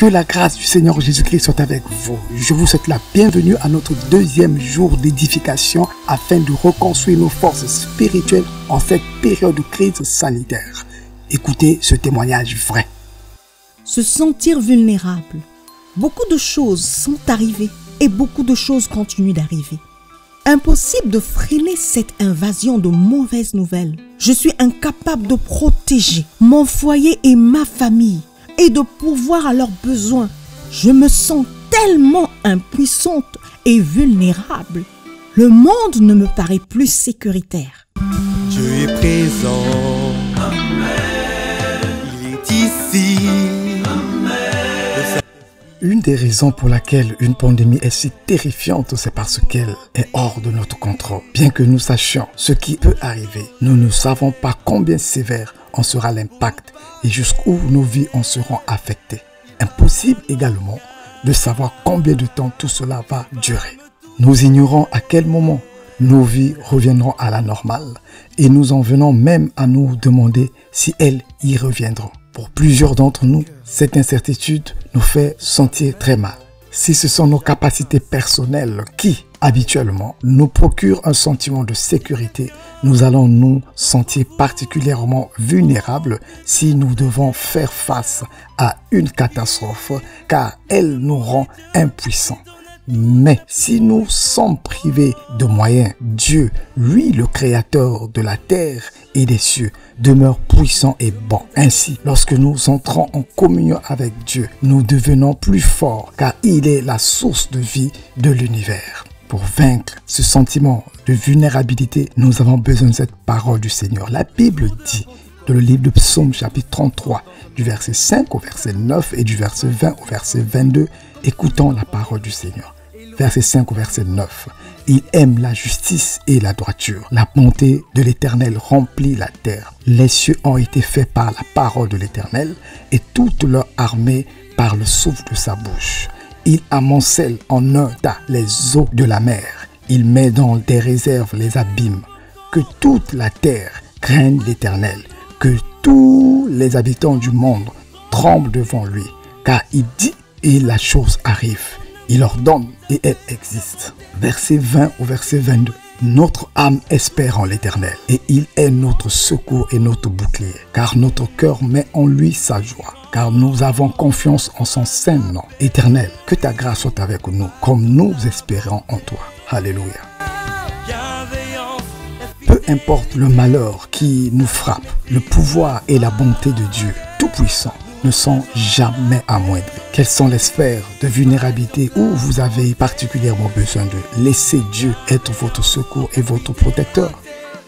Que la grâce du Seigneur Jésus-Christ soit avec vous. Je vous souhaite la bienvenue à notre deuxième jour d'édification afin de reconstruire nos forces spirituelles en cette période de crise sanitaire. Écoutez ce témoignage vrai. Se sentir vulnérable. Beaucoup de choses sont arrivées et beaucoup de choses continuent d'arriver. Impossible de freiner cette invasion de mauvaises nouvelles. Je suis incapable de protéger mon foyer et ma famille et de pourvoir à leurs besoins. Je me sens tellement impuissante et vulnérable. Le monde ne me paraît plus sécuritaire. Dieu est présent. Amen. Il est ici. Amen. Une des raisons pour laquelle une pandémie est si terrifiante, c'est parce qu'elle est hors de notre contrôle. Bien que nous sachions ce qui peut arriver, nous ne savons pas combien sévère en sera l'impact et jusqu'où nos vies en seront affectées. Impossible également de savoir combien de temps tout cela va durer. Nous ignorons à quel moment nos vies reviendront à la normale et nous en venons même à nous demander si elles y reviendront. Pour plusieurs d'entre nous, cette incertitude nous fait sentir très mal. Si ce sont nos capacités personnelles qui, habituellement, nous procurent un sentiment de sécurité, nous allons nous sentir particulièrement vulnérables si nous devons faire face à une catastrophe, car elle nous rend impuissants. Mais si nous sommes privés de moyens, Dieu, lui le créateur de la terre et des cieux, demeure puissant et bon. Ainsi, lorsque nous entrons en communion avec Dieu, nous devenons plus forts car il est la source de vie de l'univers. Pour vaincre ce sentiment de vulnérabilité, nous avons besoin de cette parole du Seigneur. La Bible dit dans le livre de Psaume chapitre 33, du verset 5 au verset 9 et du verset 20 au verset 22, écoutons la parole du Seigneur. Verset 5 au verset 9. Il aime la justice et la droiture. La bonté de l'Éternel remplit la terre. Les cieux ont été faits par la parole de l'Éternel et toute leur armée par le souffle de sa bouche. Il amoncelle en un tas les eaux de la mer. Il met dans des réserves les abîmes. Que toute la terre craigne l'Éternel. Que tous les habitants du monde tremblent devant lui. Car il dit et la chose arrive. Il ordonne et elle existe. Verset 20 au verset 22. Notre âme espère en l'Éternel et il est notre secours et notre bouclier. Car notre cœur met en lui sa joie. Car nous avons confiance en son saint nom. Éternel, que ta grâce soit avec nous comme nous espérons en toi. Alléluia. Peu importe le malheur qui nous frappe, le pouvoir et la bonté de Dieu Tout-Puissant ne sont jamais amoindris. Quelles sont les sphères de vulnérabilité où vous avez particulièrement besoin de laisser Dieu être votre secours et votre protecteur?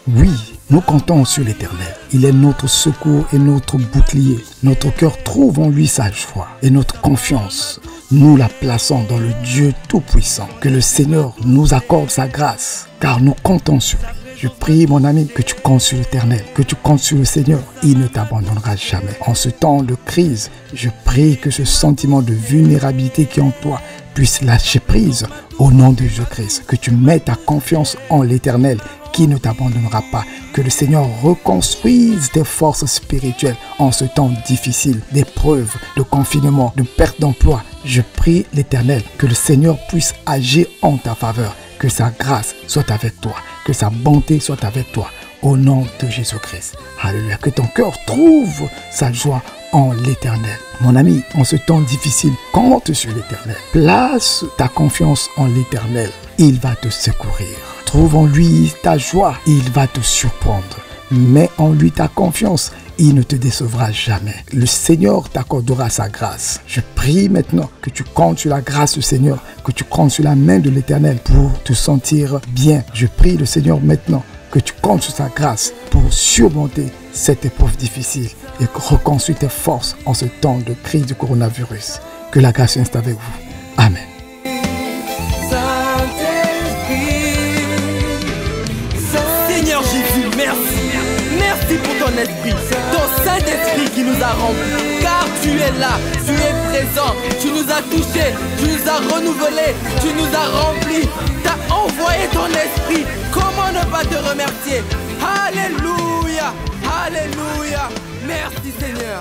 Oui, nous comptons sur l'Éternel. Il est notre secours et notre bouclier. Notre cœur trouve en lui sa joie et notre confiance. Nous la plaçons dans le Dieu Tout-Puissant. Que le Seigneur nous accorde sa grâce, car nous comptons sur lui. Je prie, mon ami, que tu comptes sur l'Éternel, que tu comptes sur le Seigneur. Il ne t'abandonnera jamais. En ce temps de crise, je prie que ce sentiment de vulnérabilité qui est en toi puisse lâcher prise au nom de Jésus-Christ. Que tu mettes ta confiance en l'Éternel qui ne t'abandonnera pas. Que le Seigneur reconstruise tes forces spirituelles en ce temps difficile, d'épreuves, de confinement, de perte d'emploi. Je prie l'Éternel que le Seigneur puisse agir en ta faveur. Que sa grâce soit avec toi. Que sa bonté soit avec toi, au nom de Jésus-Christ. Alléluia. Que ton cœur trouve sa joie en l'Éternel. Mon ami, en ce temps difficile, compte sur l'Éternel. Place ta confiance en l'Éternel. Il va te secourir. Trouve en lui ta joie. Il va te surprendre. Mets en lui ta confiance. Il ne te décevra jamais. Le Seigneur t'accordera sa grâce. Je prie maintenant que tu comptes sur la grâce du Seigneur, que tu comptes sur la main de l'Éternel pour te sentir bien. Je prie le Seigneur maintenant que tu comptes sur sa grâce pour surmonter cette épreuve difficile et reconstruire tes forces en ce temps de crise du coronavirus. Que la grâce reste avec vous. Amen. Seigneur Jésus, merci. Merci pour ton esprit, ton Saint-Esprit qui nous a remplis. Car tu es là, tu es présent, tu nous as touchés, tu nous as renouvelés, tu nous as remplis. Tu as envoyé ton esprit. Comment ne pas te remercier? Alléluia, alléluia. Merci Seigneur.